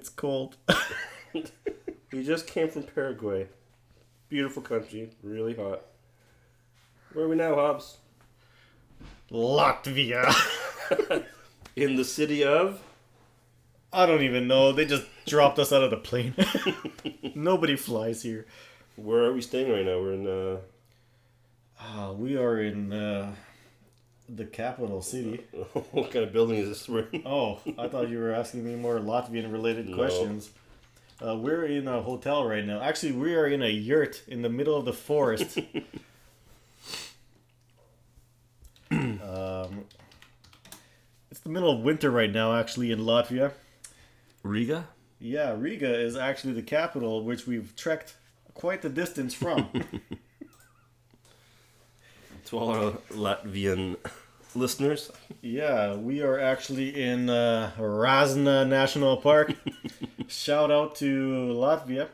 It's cold. We just came from Paraguay. Beautiful country, really hot. Where are we now, Hobbs? Latvia. In the city of? I don't even know. They just dropped us out of the plane. Nobody flies here. Where are we staying right now? We're in, We are in the capital city. what kind of building is this we're in? Oh, I thought you were asking me more Latvian-related questions. We're in a hotel right now. Actually, we are in a yurt in the middle of the forest. It's the middle of winter right now, actually, in Latvia. Riga? Yeah, Riga is actually the capital, which we've trekked quite the distance from. To all our Latvian listeners. Yeah, we are actually in Razna National Park. Shout out to Latvia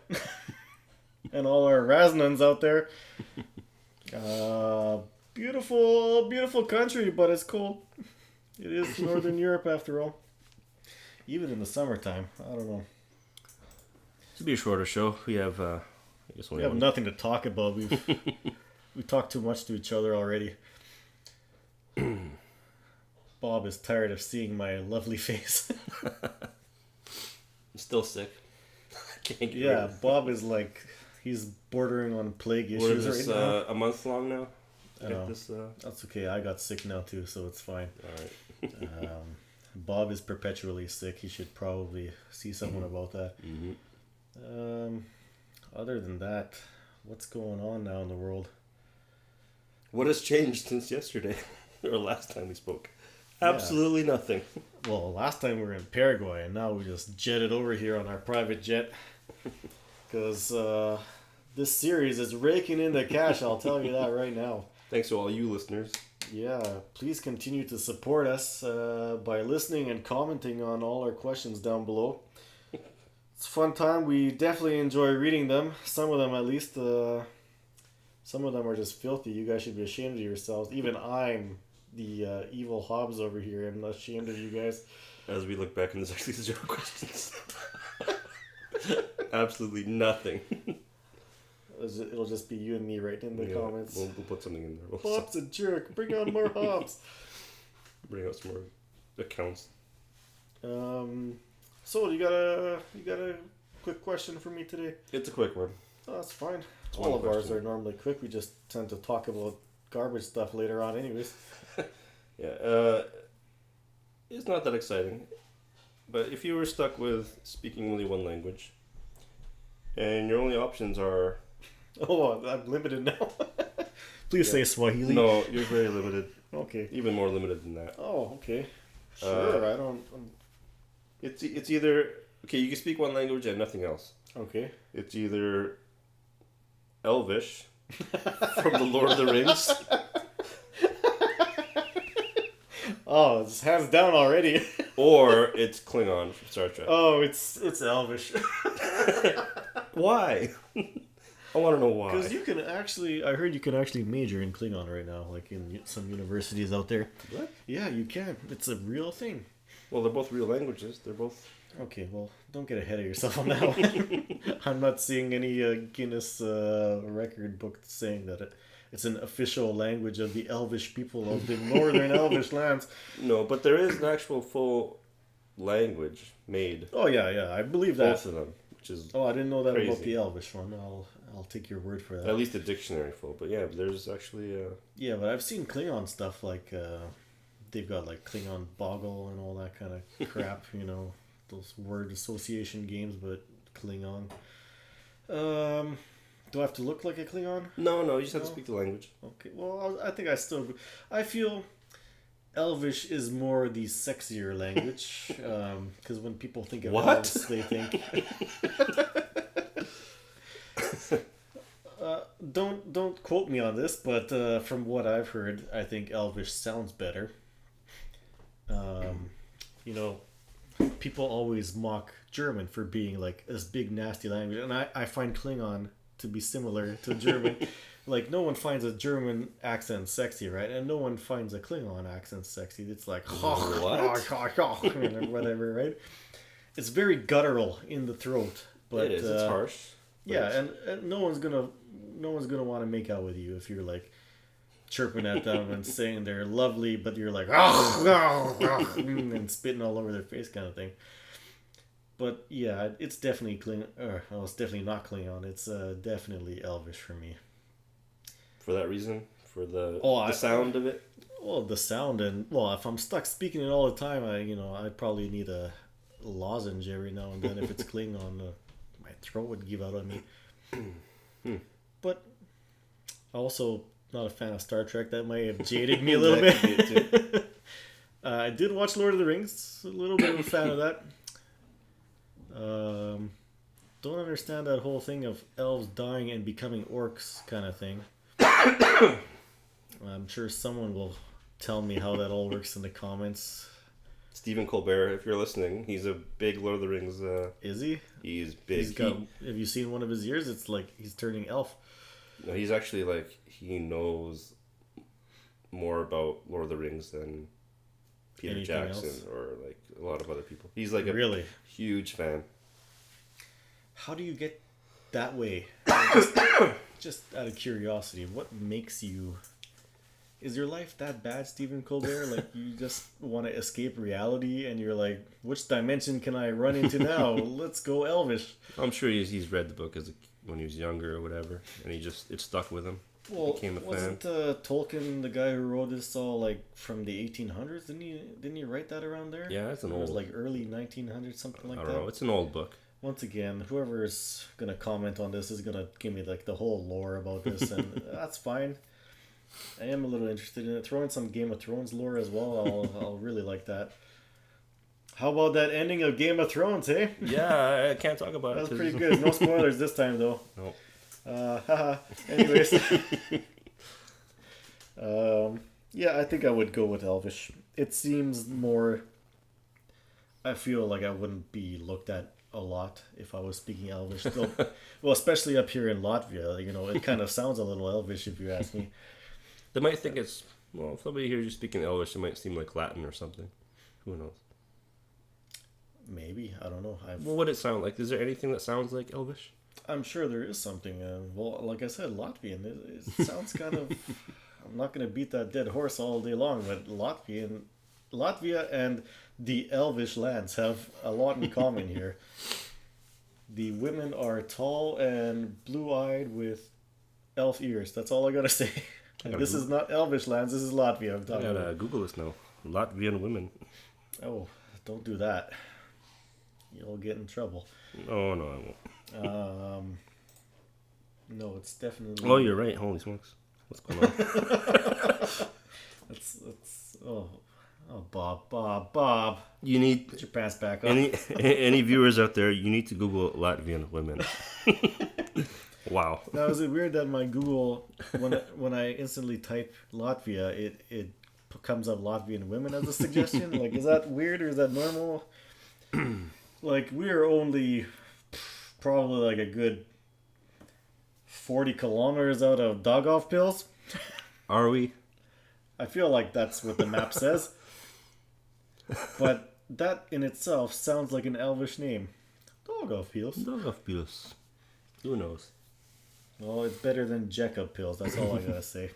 and all our Raznans out there. Beautiful, beautiful country, but it's cold. It is Northern Europe after all. Even in the summertime, I don't know. This will be a shorter show. We have, I guess We have nothing to talk about. We talk too much to each other already. Bob is tired of seeing my lovely face. I'm still sick. Can't get rid Yeah, of it. Bob is like, he's bordering on plague What issues is this, right now. a month long now? I know. This, That's okay. I got sick now too, so it's fine. alright. Bob is perpetually sick. He should probably see someone about that. Mm-hmm. Other than that, what's going on now in the world? What has changed since yesterday? Or last time we spoke? Absolutely nothing. Well, last time we were in Paraguay, and now we just jetted over here on our private jet. Because this series is raking in the cash, I'll tell you that right now. Thanks to all you listeners. Yeah, please continue to support us by listening and commenting on all our questions down below. It's a fun time. We definitely enjoy reading them. Some of them, at least. Some of them are just filthy. You guys should be ashamed of yourselves. Even I'm the evil Hobbs over here. I'm not ashamed of you guys. As we look back, and there's actually 0 questions. Absolutely nothing. It'll just be you and me right in the comments. We'll put something in there. Hobbs a jerk. Bring on more Hobbs. Bring out some more accounts. So you got a quick question for me today? It's a quick one. Oh, that's fine. It's All one of ours question. are normally quick. We just tend to talk about garbage stuff later on anyways. Yeah, it's not that exciting. But if you were stuck with speaking only one language, and your only options are... Oh, I'm limited now. Please say Swahili. No, you're very limited. Okay. Even more limited than that. Oh, okay. Sure, I don't... It's either... Okay, you can speak one language and nothing else. Okay. It's either Elvish from the Lord of the Rings. Oh, it's hands down already. Or it's Klingon from Star Trek. Oh, it's Elvish. Why? I want to know why. Because you can actually... I heard you can actually major in Klingon right now, like in some universities out there. What? Yeah, you can. It's a real thing. Well, they're both real languages. They're both... Okay, well, don't get ahead of yourself on that one. I'm not seeing any Guinness record book saying that it's an official language of the Elvish people of the northern Elvish lands. No, but there is an actual full language made. Oh, yeah, I believe that. Both of them, which is... Oh, I didn't know that about crazy. the Elvish one. I'll take your word for that. At least a dictionary full. But yeah, there's actually... Yeah, but I've seen Klingon stuff like... they've got like Klingon Boggle and all that kind of crap, you know. Those word association games, but Klingon. Do I have to look like a Klingon? No, you just have to speak the language. Okay, well, I think I feel Elvish is more the sexier language, because when people think of What? elves, they think... Don't quote me on this, but from what I've heard, I think Elvish sounds better. You know, people always mock German for being like this big nasty language, and I find Klingon to be similar to German. Like, no one finds a German accent sexy, right? And no one finds a Klingon accent sexy. It's like What? whatever, right? it's very guttural in the throat. But it is. It's harsh. Yeah, and no one's gonna want to make out with you if you're like chirping at them and saying they're lovely, but you're like and spitting all over their face, kind of thing. But yeah, it's definitely it's definitely not Klingon. It's definitely Elvish for me. For that reason, for the sound of it. Well, the sound and if I'm stuck speaking it all the time, I probably need a lozenge every now and then if it's Klingon. My throat would give out on me. But also not a fan of Star Trek. That might have jaded me a little bit. I did watch Lord of the Rings. A little bit of a fan of that. Don't understand that whole thing of elves dying and becoming orcs kind of thing. I'm sure someone will tell me how that all works in the comments. Stephen Colbert, if you're listening, he's a big Lord of the Rings. Is he? He's big. Have you seen one of his ears? It's like he's turning elf. No, he's actually like, he knows more about Lord of the Rings than Peter Anything Jackson else? or like a lot of other people. He's like a really huge fan. How do you get that way? Just out of curiosity, what makes you... Is your life that bad, Stephen Colbert? Like, you just want to escape reality and you're like, which dimension can I run into now? Let's go Elvish. I'm sure he's read the book when he was younger or whatever, and it stuck with him. Well, Became a fan. wasn't Tolkien the guy who wrote this all like from the 1800s? Didn't he write that around there? Yeah, it's an old. It was old... like early 1900s, something like that. I don't know. It's an old book. Once again, whoever is gonna comment on this is gonna give me like the whole lore about this, and that's fine. I am a little interested in it. Throw in some Game of Thrones lore as well. I'll really like that. How about that ending of Game of Thrones, hey? Yeah, I can't talk about it. That was pretty good. No spoilers this time, though. No. Anyways. Yeah, I think I would go with Elvish. It seems more... I feel like I wouldn't be looked at a lot if I was speaking Elvish. Still, well, especially up here in Latvia. It kind of sounds a little Elvish if you ask me. They might think it's... Well, if somebody hears you speaking Elvish, it might seem like Latin or something. Who knows? Maybe. I don't know. What would it sound like? Is there anything that sounds like Elvish? I'm sure there is something. Well, like I said, Latvian. It sounds kind of... I'm not going to beat that dead horse all day long, but Latvia and the Elvish lands have a lot in common here. The women are tall and blue-eyed with elf ears. That's all I got to say. This is not Elvish lands. This is Latvia. I'm talking about. Google this now. Latvian women. Oh, don't do that. You'll get in trouble. Oh, no, I won't. No, it's definitely... Oh, you're right. Holy smokes. What's going on? That's Bob. You need... Put your pants back on. Any viewers out there, you need to Google Latvian women. Wow. Now, is it weird that my Google, when I instantly type Latvia, it comes up Latvian women as a suggestion? Like, is that weird or is that normal? Like, we are only probably like a good 40 kilometers out of Dog-off pills. Are we? I feel like that's what the map says. But that in itself sounds like an Elvish name. Dog-off pills. Dog-off pills. Who knows? Well, it's better than Jacob pills. That's all I gotta say.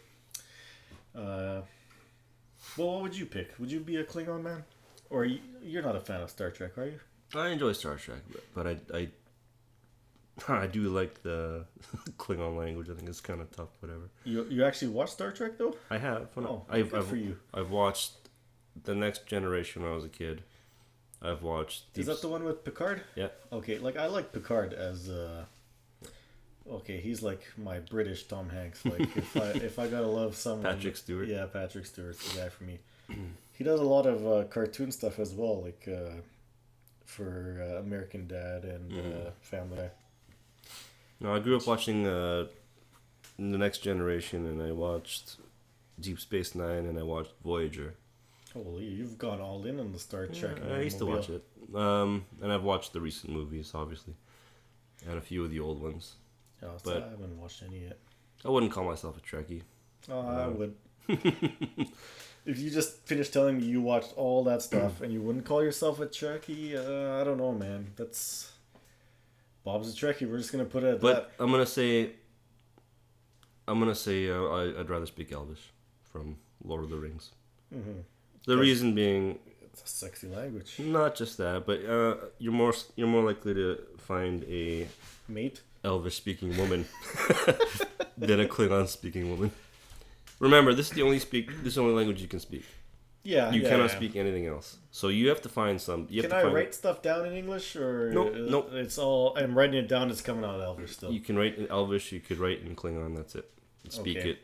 Well, what would you pick? Would you be a Klingon man? Or you're not a fan of Star Trek, are you? I enjoy Star Trek, but I do like the Klingon language. I think it's kind of tough, whatever. You actually watched Star Trek, though? I have. Good for you. I've watched The Next Generation when I was a kid. I've watched... Is that the one with Picard? Yeah. Okay, like, I like Picard as... Okay, he's like my British Tom Hanks. Like, if I gotta love someone... Patrick Stewart. Yeah, Patrick Stewart's the guy for me. He does a lot of cartoon stuff as well, like for American Dad and Family Guy. No, I grew up watching The Next Generation, and I watched Deep Space Nine, and I watched Voyager. Holy, you've gone all in on the Star Trek. Yeah, I used to watch it. And I've watched the recent movies, obviously, and a few of the old ones. Oh, so but I haven't watched any yet. I wouldn't call myself a Trekkie. Oh, I would. If you just finished telling me you watched all that stuff and you wouldn't call yourself a Trekkie, I don't know, man. Bob's a Trekkie. We're just gonna put it at that. But I'm gonna say I'd rather speak Elvish from Lord of the Rings. Mm-hmm. The reason being, it's a sexy language. not just that, but you're more likely to find a Mate. Elvish speaking woman than a Klingon speaking woman. Remember, this is the only language you can speak. Yeah, you cannot speak anything else. So you have to find some. Can I write stuff down in English, or Nope. It's all I'm writing it down. It's coming out Elvish still. You can write in Elvish. You could write in Klingon. That's it. Speak it.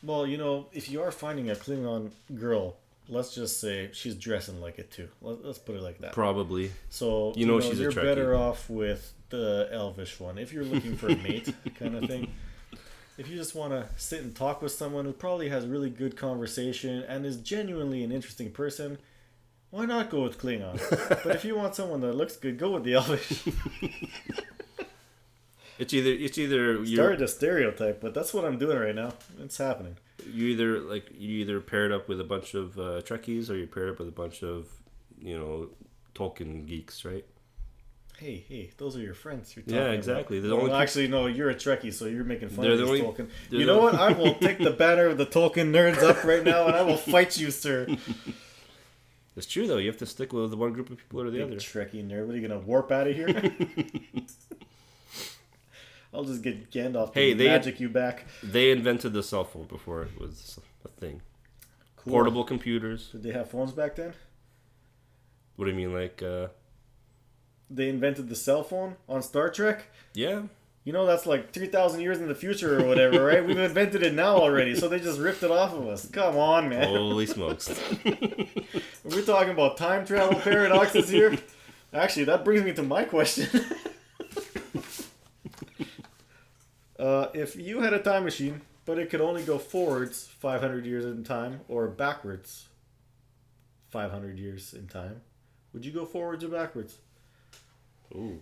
Well, if you are finding a Klingon girl, let's just say she's dressing like it too. Let's put it like that. Probably. So she's you're a Trekkie. better off with the Elvish one if you're looking for a mate kind of thing. If you just want to sit and talk with someone who probably has really good conversation and is genuinely an interesting person, why not go with Klingon? But if you want someone that looks good, go with the Elvish. It's either Started a stereotype, but that's what I'm doing right now. It's happening. You either paired up with a bunch of Trekkies, or you paired up with a bunch of Tolkien geeks, right? Hey, those are your friends. Yeah, exactly. Actually, no, you're a Trekkie, so you're making fun They're of these Tolkien. You know what? I will take the banner of the Tolkien nerds up right now, and I will fight you, sir. It's true, though. You have to stick with the one group of people or the Big other. Trekkie nerd. What are you going to warp out of here? I'll just get Gandalf to magic you back. They invented the cell phone before it was a thing. Cool. Portable computers. Did they have phones back then? What do you mean, like... They invented the cell phone on Star Trek? Yeah. That's like 3,000 years in the future or whatever, right? We've invented it now already, so they just ripped it off of us. Come on, man. Holy smokes. We're talking about time travel paradoxes here. Actually, that brings me to my question. If you had a time machine, but it could only go forwards 500 years in time or backwards 500 years in time, would you go forwards or backwards? Ooh.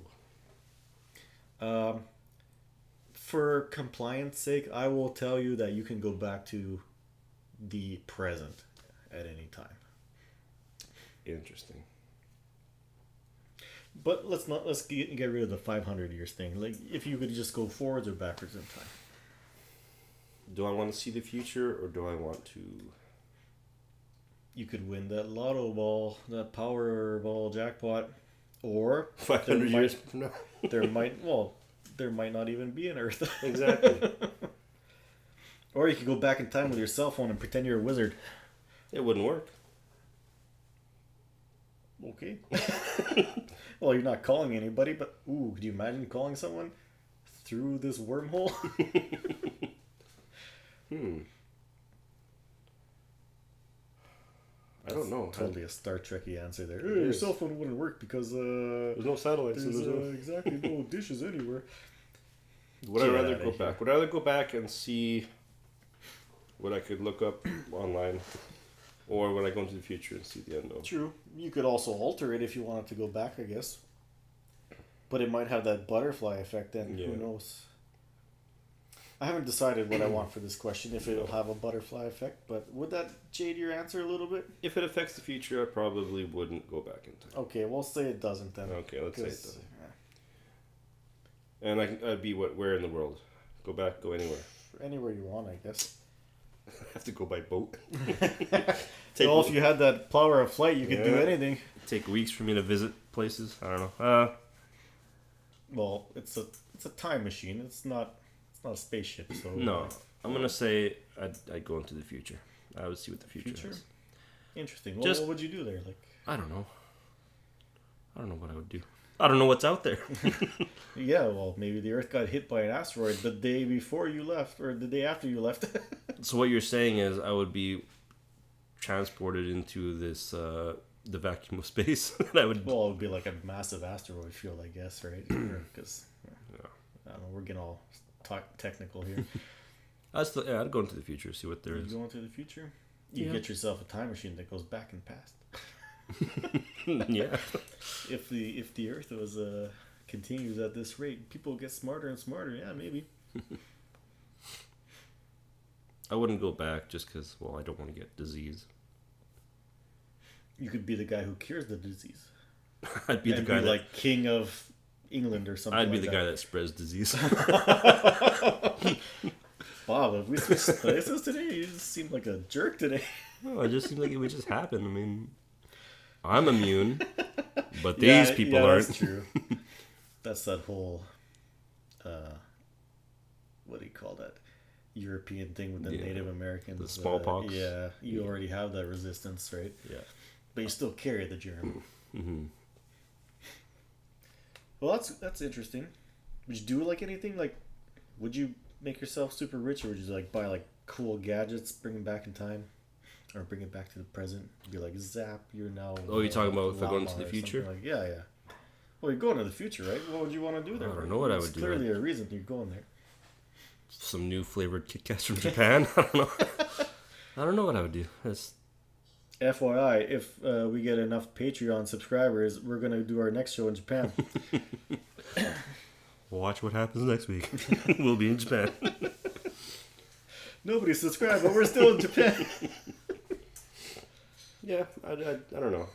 For compliance sake, I will tell you that you can go back to the present at any time. Interesting. But let's get rid of the 500 years thing. Like, if you could just go forwards or backwards in time. Do I want to see the future, or do I want to... You could win that lotto ball, that Powerball jackpot, or 500 years from now. there might not even be an Earth. Exactly. Or you could go back in time with your cell phone and pretend you're a wizard. It wouldn't work. Okay. Well, you're not calling anybody, but could you imagine calling someone through this wormhole? I don't know. Totally a Star Trekky answer there. Hey, your cell phone wouldn't work because there's no satellites. There's exactly no dishes anywhere. Would I rather go back? Would I rather go back and see what I could look up online, or would I go into the future and see the unknown? True. You could also alter it if you wanted to go back, I guess. But it might have that butterfly effect then. Yeah. Who knows? I haven't decided what I want for this question, if it'll have a butterfly effect, but would that jade your answer a little bit? If it affects the future, I probably wouldn't go back in time. Okay, we'll say it doesn't then. Okay, let's say it doesn't. Yeah. And I'd be where in the world? Go back, go anywhere? Anywhere you want, I guess. I have to go by boat. Well, if you had that power of flight, you could do anything. Take weeks for me to visit places. I don't know. Well, it's a time machine. It's not a spaceship. So no, I'm gonna say I'd go into the future. I would see what the future is. Interesting. What would you do there? Like, I don't know. I don't know what I would do. I don't know what's out there. Yeah, well, maybe the Earth got hit by an asteroid the day before you left, or the day after you left. So what you're saying is I would be transported into this the vacuum of space. Well, it would be like a massive asteroid field, I guess, right? Because I don't know, we're getting all technical here. I'd go into the future, see what there is. You go into the future? You get yourself a time machine that goes back in past. Yeah. If the Earth was continues at this rate, people get smarter and smarter. Yeah, maybe. I wouldn't go back just because, I don't want to get disease. You could be the guy who cures the disease. I'd be the guy like king of England or something. I'd be the guy that spreads disease. Bob, if we switched places today, you just seem like a jerk today. No, it just seems like it would just happen. I mean, I'm immune, but these people aren't. That's true. That's that whole, what do you call that? European thing with the Native Americans. The smallpox. You already have that resistance, right? Yeah. But you still carry the germ. Mm-hmm. Well, that's interesting. Would you do like anything? Like, would you make yourself super rich, or would you like buy like cool gadgets, bring them back in time, or bring it back to the present? Be like, zap, you're now. Oh, you're talking about if I go into the future? Like, yeah. Well, you're going to the future, right? What would you want to do there? I don't know what I would do. Clearly a reason you're going there. Some new flavored Kit Kats from Japan. I don't know. I don't know what I would do. That's... FYI, if we get enough Patreon subscribers, we're going to do our next show in Japan. Watch what happens next week. We'll be in Japan. Nobody subscribed, but we're still in Japan. Yeah, I don't know.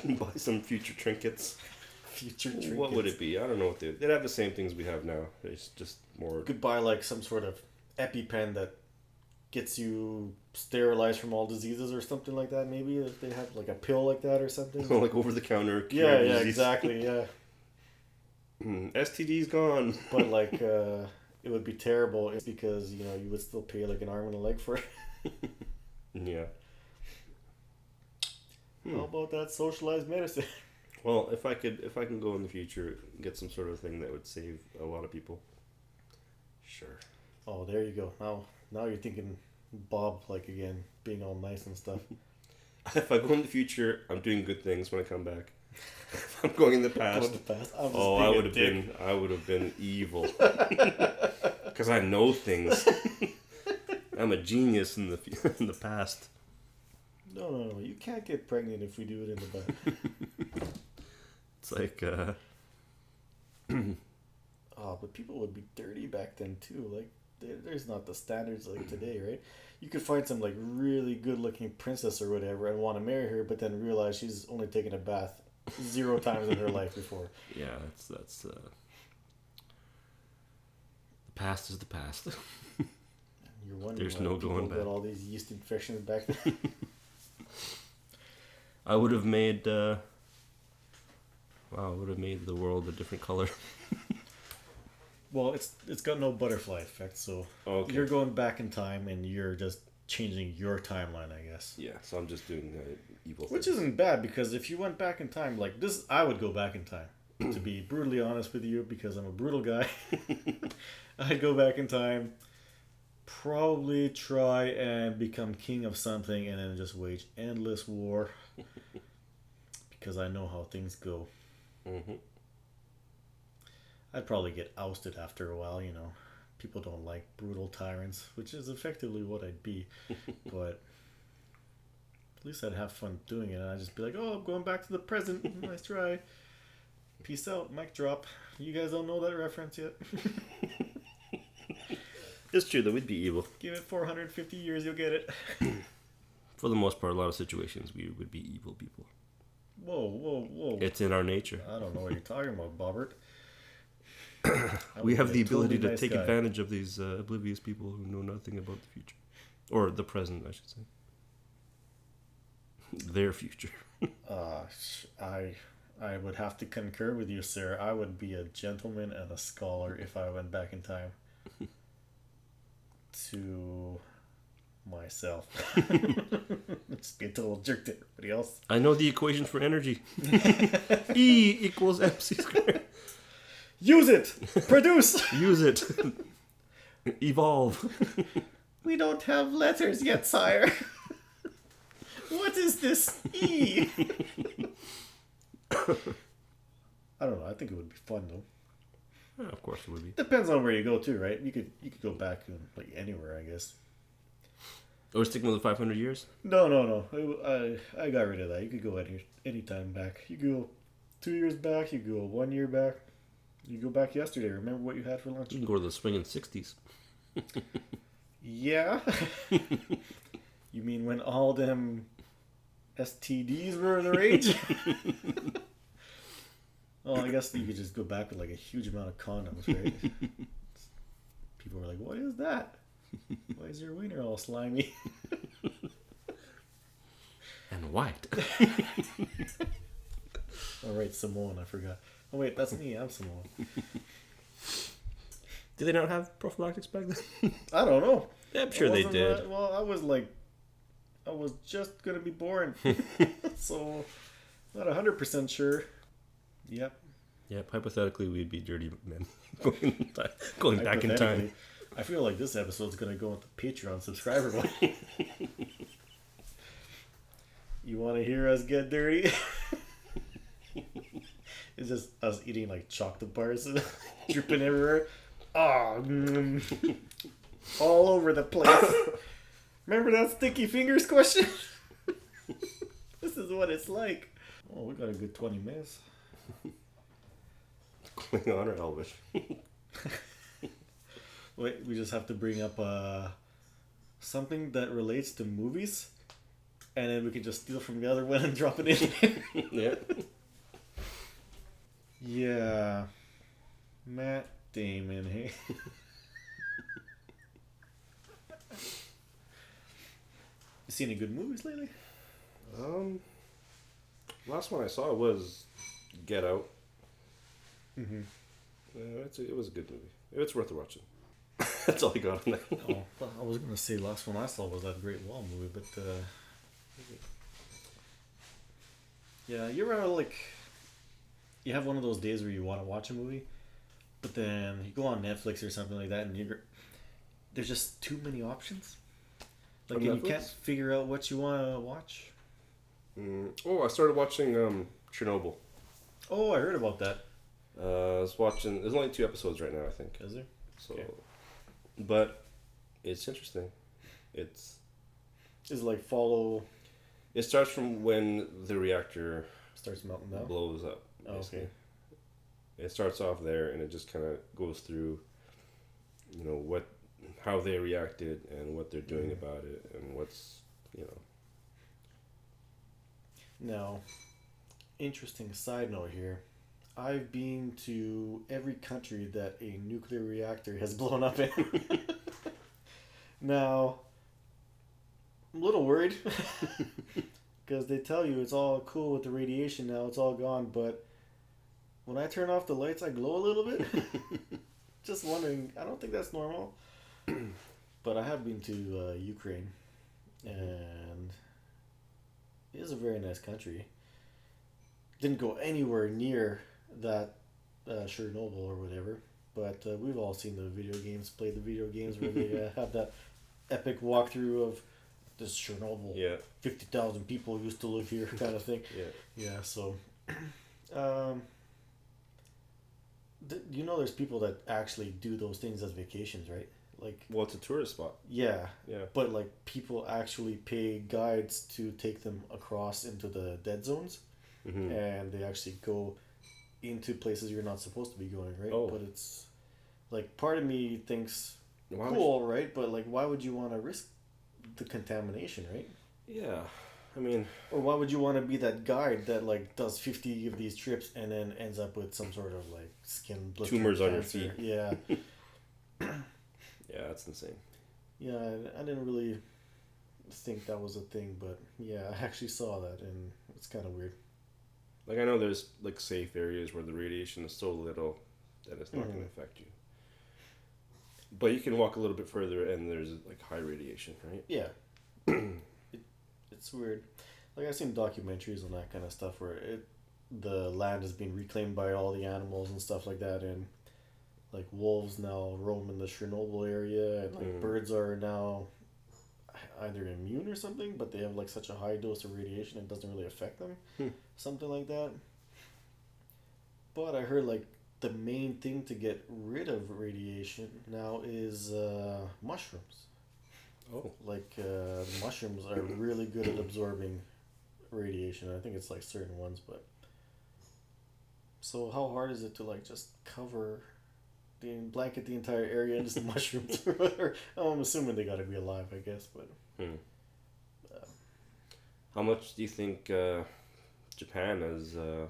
Buy some future trinkets. Future trinkets. What would it be? I don't know what they'd have the same things we have now. It's just more... You could buy like some sort of EpiPen that gets you sterilized from all diseases or something like that. Maybe if they have like a pill like that or something. Like over the counter. Yeah, exactly. Yeah. STD's gone. But like, it would be terrible because you would still pay like an arm and a leg for it. Yeah. How about that socialized medicine? Well, if I can go in the future and get some sort of thing that would save a lot of people. Sure. Oh, there you go. Now you're thinking Bob like again, being all nice and stuff. If I go in the future, I'm doing good things when I come back. If I'm going in the past, I would have been evil. Because I know things. I'm a genius in the past. No. You can't get pregnant if we do it in the back. It's like, but people would be dirty back then too. Like, there's not the standards like today, right? You could find some like really good-looking princess or whatever and want to marry her, but then realize she's only taken a bath 0 times in her life before. Yeah, that's the past is the past. You're wondering there's no going back. Got all these yeast infections back then. I would have made the world a different color. Well, it's got no butterfly effect, so you're going back in time and you're just changing your timeline, I guess. Yeah, so I'm just doing evil things. Which isn't bad, because if you went back in time, like this, I would go back in time. To be brutally honest with you, because I'm a brutal guy. I'd go back in time, probably try and become king of something, and then just wage endless war. Because I know how things go. Mm-hmm. I'd probably get ousted after a while, People don't like brutal tyrants, which is effectively what I'd be. But at least I'd have fun doing it. And I'd just be like, I'm going back to the present. Nice try. Peace out, mic drop. You guys don't know that reference yet. It's true that we'd be evil. Give it 450 years, you'll get it. For the most part, a lot of situations, we would be evil people. Whoa. It's in our nature. I don't know what you're talking about, Bobbert. We have the ability to take advantage of these oblivious people who know nothing about the future. Or the present, I should say. Their future. I would have to concur with you, sir. I would be a gentleman and a scholar if I went back in time. To myself. Just be a total jerk to everybody else. I know the equation for energy. E equals MC squared. Use it! Produce! Use it. Evolve. We don't have letters yet, sire. What is this E? I don't know. I think it would be fun, though. Yeah, of course it would be. Depends on where you go, too, right? You could go back like anywhere, I guess. We're sticking with the 500 years? No. I got rid of that. You could go any time back. You go 2 years back. You go 1 year back. You go back yesterday. Remember what you had for lunch? You can go to the swinging 60s. Yeah. You mean when all them STDs were the rage. Well, I guess you could just go back with like a huge amount of condoms, right? People were like, "What is that? Why is your wiener all slimy?" And white. Oh, right, Simone, I forgot. Oh, wait, that's me. I'm Simone. Did they not have prophylactics back then? I don't know. Yeah, I'm sure they did. Well, I was just going to be born. So, not 100% sure. Yep. Yep, hypothetically, we'd be dirty men going back in time. I feel like this episode's going to go with the Patreon subscriber one. You want to hear us get dirty? It's just us eating like chocolate bars dripping everywhere. Oh, all over the place. Remember that sticky fingers question? This is what it's like. Oh, we got a good 20 minutes. Klingon or Elvish? Wait, we just have to bring up something that relates to movies, and then we can just steal from the other one and drop it in. Yeah. Yeah. Matt Damon, hey? You seen any good movies lately? Last one I saw was Get Out. Mm-hmm. It was a good movie. It's worth watching. That's all I got on that. Oh, well, I was gonna say last one I saw was that Great Wall movie, but yeah, you ever like you have one of those days where you want to watch a movie, but then you go on Netflix or something like that, and there's just too many options. Like, and you can't figure out what you want to watch. Oh, I started watching Chernobyl. Oh, I heard about that. I was watching. There's only 2 episodes right now, I think. Is there? So, okay. But it's interesting. It's like follow. It starts from when the reactor starts melting down, blows up. Oh, okay. It starts off there, and it just kind of goes through, how they reacted and what they're doing about it, and what's. Now, interesting side note here. I've been to every country that a nuclear reactor has blown up in. Now, I'm a little worried because they tell you it's all cool with the radiation now, it's all gone, but when I turn off the lights, I glow a little bit. Just wondering, I don't think that's normal. But I have been to Ukraine, and it is a very nice country. Didn't go anywhere near that Chernobyl or whatever, but we've all seen the video games, played the video games where they have that epic walkthrough of this Chernobyl. Yeah. 50,000 people used to live here kind of thing. Yeah, so there's people that actually do those things as vacations, right? Like, well, it's a tourist spot. Yeah. But like people actually pay guides to take them across into the dead zones, and they actually go into places you're not supposed to be going, right? Oh. But it's like part of me thinks cool, right? But like, why would you want to risk the contamination, right? Yeah, I mean, or why would you want to be that guide that like does 50 of these trips and then ends up with some sort of like skin tumors on your feet? Yeah. Yeah, that's insane. Yeah, I didn't really think that was a thing, but yeah, I actually saw that, and it's kind of weird. Like, I know there's like safe areas where the radiation is so little that it's not going to affect you. But you can walk a little bit further, and there's like high radiation, right? Yeah. It's weird. Like, I've seen documentaries on that kind of stuff where the land has been reclaimed by all the animals and stuff like that, and like wolves now roam in the Chernobyl area, and like birds are now either immune or something, but they have like such a high dose of radiation it doesn't really affect them. Something like that. But I heard like the main thing to get rid of radiation now is mushrooms. Oh. Like mushrooms are really good at absorbing radiation. I think it's like certain ones, but so how hard is it to like just blanket the entire area in just mushrooms? I'm assuming they got to be alive, I guess, but How much do you think Japan is? I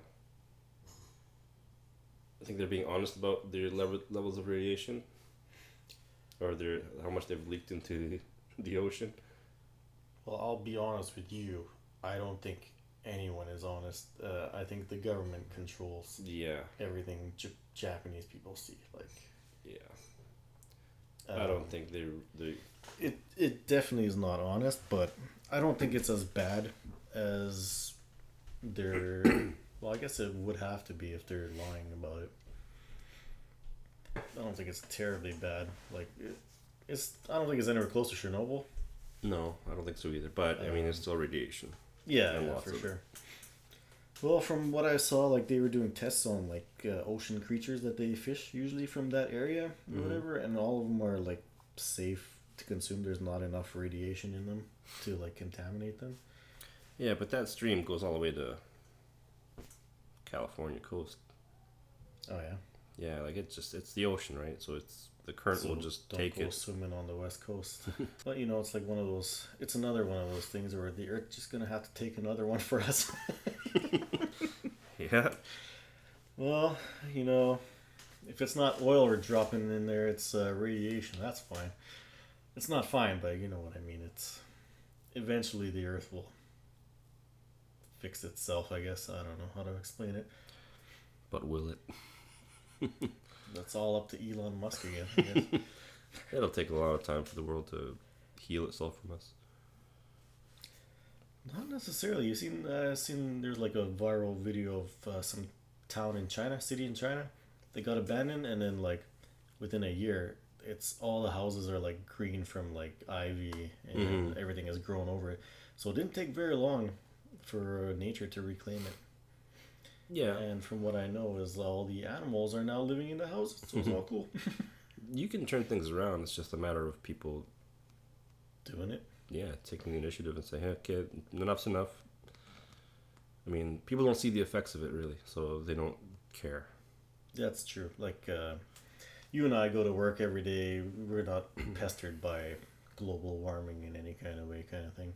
think they're being honest about their levels of radiation, or how much they've leaked into the ocean. Well, I'll be honest with you. I don't think anyone is honest. I think the government controls everything Japanese people see. I don't think they. It definitely is not honest, but I don't think it's as bad as they're. Well, I guess it would have to be if they're lying about it. I don't think it's terribly bad. It's. I don't think it's anywhere close to Chernobyl. No, I don't think so either. But I mean, it's still radiation. Yeah, for sure. Well, from what I saw, they were doing tests on ocean creatures that they fish usually from that area or whatever, and all of them are safe to consume. There's not enough radiation in them to contaminate them. Yeah, but that stream goes all the way to California coast. Oh yeah. Yeah, it's the ocean, right? So the current will just take it. Don't go swimming on the west coast. But it's one of those. It's another one of those things where the Earth's just gonna have to take another one for us. Yeah. Well, if it's not oil we're dropping in there, it's radiation. That's fine. It's not fine, but you know what I mean. It's eventually the Earth will fix itself. I guess I don't know how to explain it. But will it? That's all up to Elon Musk again, I guess. It'll take a lot of time for the world to heal itself from us. Not necessarily. You've seen there's a viral video of some town in China, city in China. They got abandoned, and then within a year, it's all the houses are green from ivy, and everything has grown over it. So it didn't take very long for nature to reclaim it. Yeah. And from what I know is all the animals are now living in the houses, so it's all cool. You can turn things around. It's just a matter of people doing it. Yeah, taking the initiative and saying, hey, kid, enough's enough. I mean, people don't see the effects of it, really, so they don't care. That's true. You and I go to work every day. We're not pestered by global warming in any kind of way, kind of thing.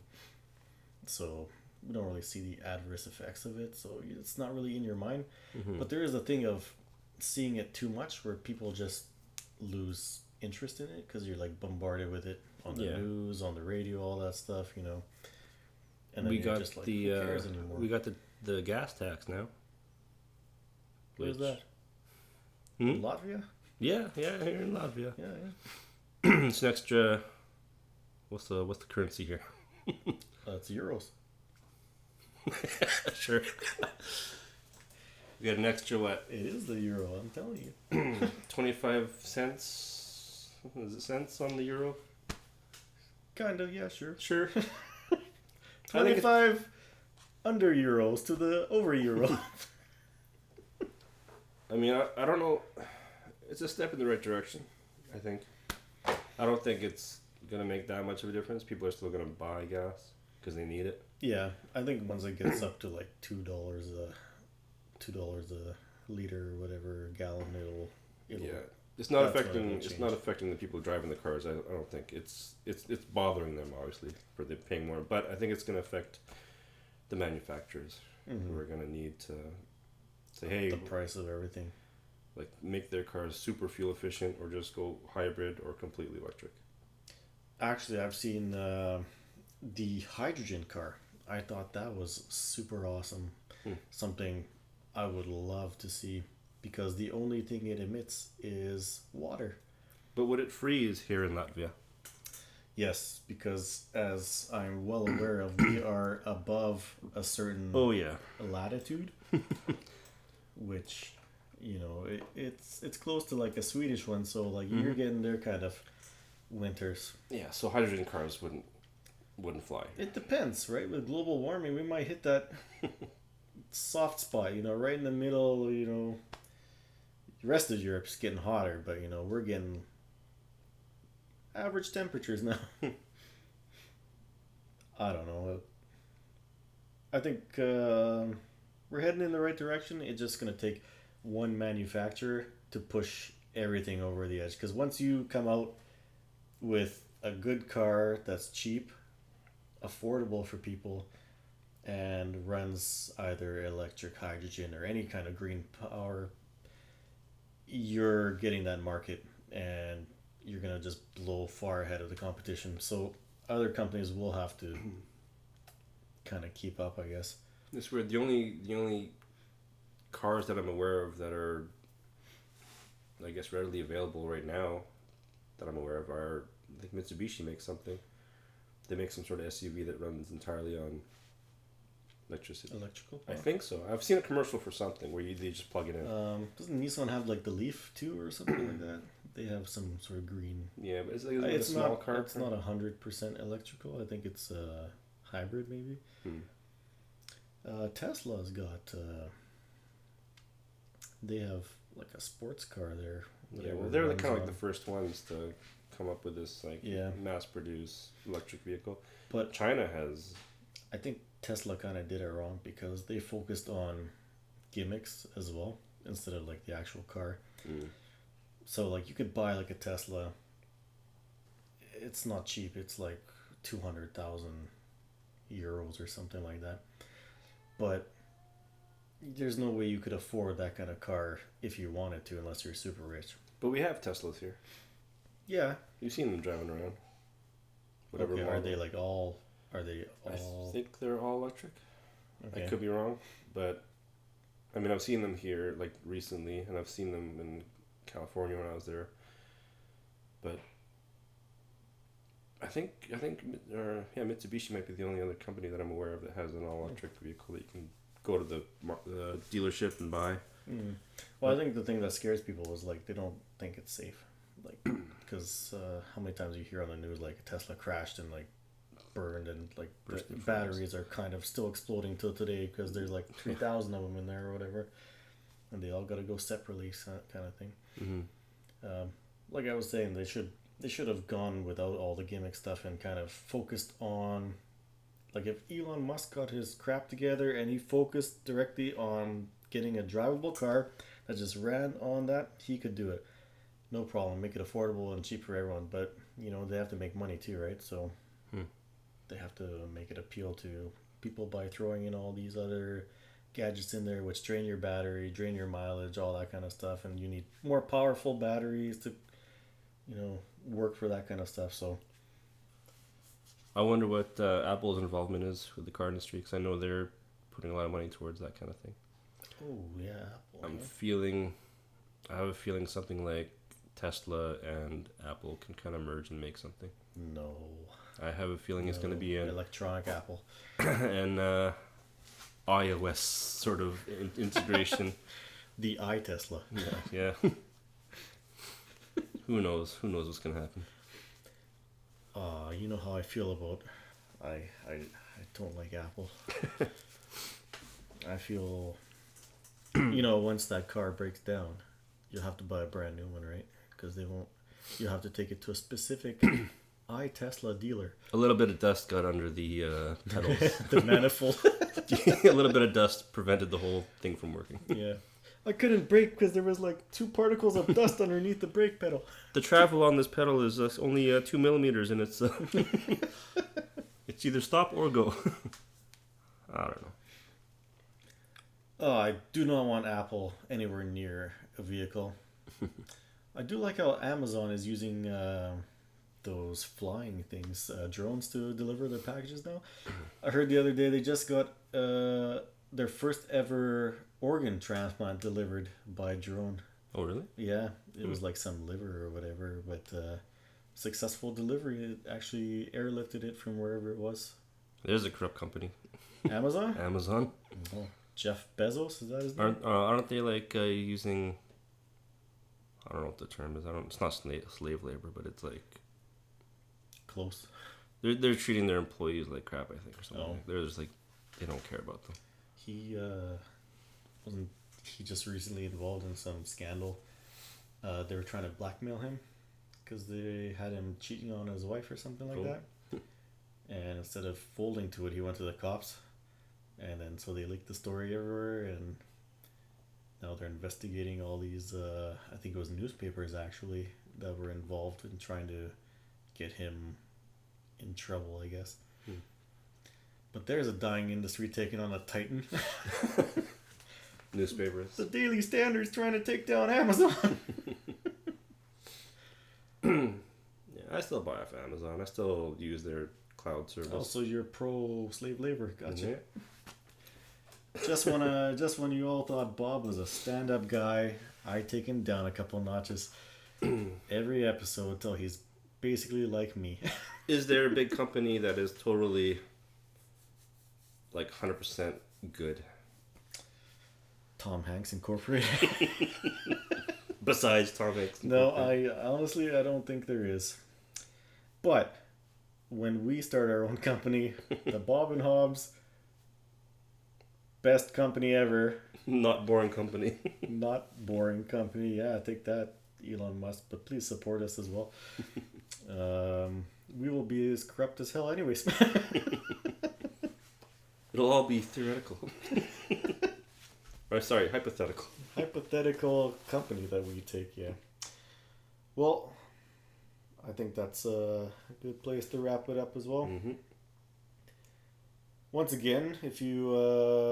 So we don't really see the adverse effects of it, so it's not really in your mind. But there is a thing of seeing it too much where people just lose interest in it because you're bombarded with it on the news, on the radio, all that stuff, And then we got just who cares anymore? We got the gas tax now. Where's that? Latvia? Yeah, here in Latvia. Yeah. It's an extra. What's the currency here? It's euros. Sure. We got an extra what? It is the euro, I'm telling you. 25 cents? Is it cents on the euro? Kind of, yeah, sure. Sure. 25 under euros to the over euro. I mean, I don't know. It's a step in the right direction, I think. I don't think it's going to make that much of a difference. People are still going to buy gas because they need it. Yeah, I think once it gets up to $2 a liter or whatever, gallon, it'll It's not affecting the people driving the cars. I don't think it's bothering them, obviously, for them paying more. But I think it's going to affect the manufacturers who are going to need to say, hey, the price of everything, make their cars super fuel efficient, or just go hybrid or completely electric. Actually, I've seen the hydrogen car. I thought that was super awesome. Something I would love to see, because the only thing it emits is water. But would it freeze here in Latvia? Yes, because as I'm well aware of, we are above a certain latitude, which, it's close to a Swedish one, so you're getting their kind of winters. Yeah, so hydrogen cars wouldn't fly. It depends, right? With global warming, we might hit that soft spot, right in the middle. The rest of Europe's getting hotter, but we're getting average temperatures now. I don't know. I think we're heading in the right direction. It's just going to take one manufacturer to push everything over the edge, because once you come out with a good car that's cheap, affordable for people, and runs either electric, hydrogen, or any kind of green power, you're getting that market, and you're gonna just blow far ahead of the competition. So other companies will have to kind of keep up, I guess. It's weird. The only cars that I'm aware of that are, I guess, readily available right now that I'm aware of are, I think Mitsubishi makes something. They make some sort of SUV that runs entirely on electricity. Electrical? I think so. I've seen a commercial for something where they just plug it in. Doesn't Nissan have like the Leaf too or something like that? They have some sort of green. Yeah, but it's a small car. It's not 100% electrical. I think it's a hybrid maybe. Tesla's got. They have like a sports car there. Yeah, well, they're kind of like the first ones to come up with this mass-produced electric vehicle. But China has. I think Tesla kind of did it wrong because they focused on gimmicks as well instead of like the actual car. So like you could buy like a Tesla. It's not cheap. It's like 200,000 euros or something like that. But there's no way you could afford that kind of car if you wanted to, unless you're super rich. But we have Teslas here. Yeah. You've seen them driving around. Whatever. Okay, are they all? I think they're all electric. Okay. I could be wrong, but I mean I've seen them here like recently, and I've seen them in California when I was there. But I think Mitsubishi might be the only other company that I'm aware of that has an all electric vehicle that you can go to the dealership and buy. Well, I think the thing that scares people is like they don't think it's safe, like because how many times you hear on the news like a Tesla crashed and like burned and like the batteries are kind of still exploding till today because there's like 3,000 of them in there or whatever, and they all got to go separately, kind of thing. Like I was saying, they should have gone without all the gimmick stuff and kind of focused on, like if Elon Musk got his crap together and he focused directly on getting a drivable car that just ran on that, he could do it. No problem. Make it affordable and cheap for everyone. But, you know, they have to make money too, right? So they have to make it appeal to people by throwing in all these other gadgets in there which drain your battery, drain your mileage, all that kind of stuff. And you need more powerful batteries to, you know, work for that kind of stuff. So I wonder what Apple's involvement is with the car industry, because I know they're putting a lot of money towards that kind of thing. Oh yeah, Apple. I have a feeling something like Tesla and Apple can kind of merge and make something. No. I have a feeling it's going to be an electronic Apple and iOS sort of integration. The iTesla. Yeah. Who knows? Who knows what's going to happen? You know how I feel about. I don't like Apple. I feel. You know, once that car breaks down, you'll have to buy a brand new one, right? Because they won't. You have to take it to a specific iTesla dealer. A little bit of dust got under the pedals. The manifold. A little bit of dust prevented the whole thing from working. Yeah. I couldn't brake because there was like 2 particles of dust underneath the brake pedal. The travel on this pedal is only 2 millimeters, and it's it's either stop or go. I don't know. Oh, I do not want Apple anywhere near a vehicle. I do like how Amazon is using those flying things, drones, to deliver their packages now. I heard the other day they just got their first ever organ transplant delivered by drone. Oh, really? Yeah, it was like some liver or whatever, but successful delivery. It actually airlifted it from wherever it was. There's a corrupt company. Amazon? Amazon. Oh, Jeff Bezos, is that his name? Aren't they like using... I don't know what the term is. It's not slave labor, but it's like... Close. They're treating their employees like crap, I think, or something. Oh. They're just like... They don't care about them. Wasn't he just recently involved in some scandal? They were trying to blackmail him because they had him cheating on his wife or something like that. And instead of folding to it, he went to the cops. And then so they leaked the story everywhere, and now they're investigating all these, I think it was newspapers actually, that were involved in trying to get him in trouble, I guess. But there's a dying industry taking on a titan. Newspapers. The Daily Standard's trying to take down Amazon. Yeah, I still buy off Amazon. I still use their cloud service. Also, you're pro slave labor. Gotcha. Yeah. Just when you all thought Bob was a stand-up guy, I take him down a couple notches every episode till he's basically like me. Is there a big company that is totally like 100% good? Tom Hanks Incorporated. Besides Tom Hanks. No, I don't think there is. But when we start our own company, the Bob and Hobbs, best company ever. Not boring company. Not boring company. Yeah, take that, Elon Musk. But please support us as well. We will be as corrupt as hell anyways. It'll all be theoretical. Or sorry, hypothetical. Hypothetical company that we take, yeah. Well, I think that's a good place to wrap it up as well. Mm-hmm. Once again, if you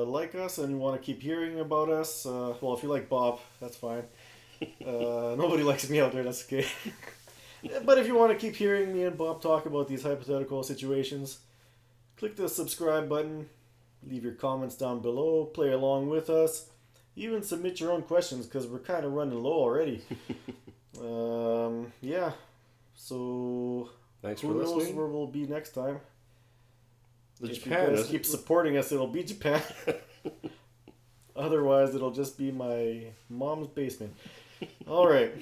like us and you want to keep hearing about us, well, if you like Bob, that's fine. Nobody likes me out there, that's okay. But if you want to keep hearing me and Bob talk about these hypothetical situations, click the subscribe button, leave your comments down below, play along with us, even submit your own questions because we're kind of running low already. Yeah, so thanks for who knows listening. where we'll be next time. If Japan, you guys keep supporting us, it'll be Japan. Otherwise, it'll just be my mom's basement. All right.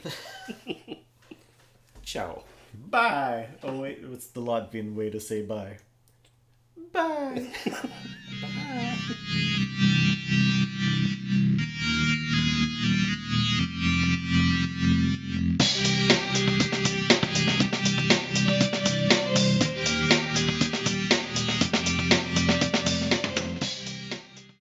Ciao. Bye. Oh, wait. What's the Latvian way to say bye? Bye. Bye.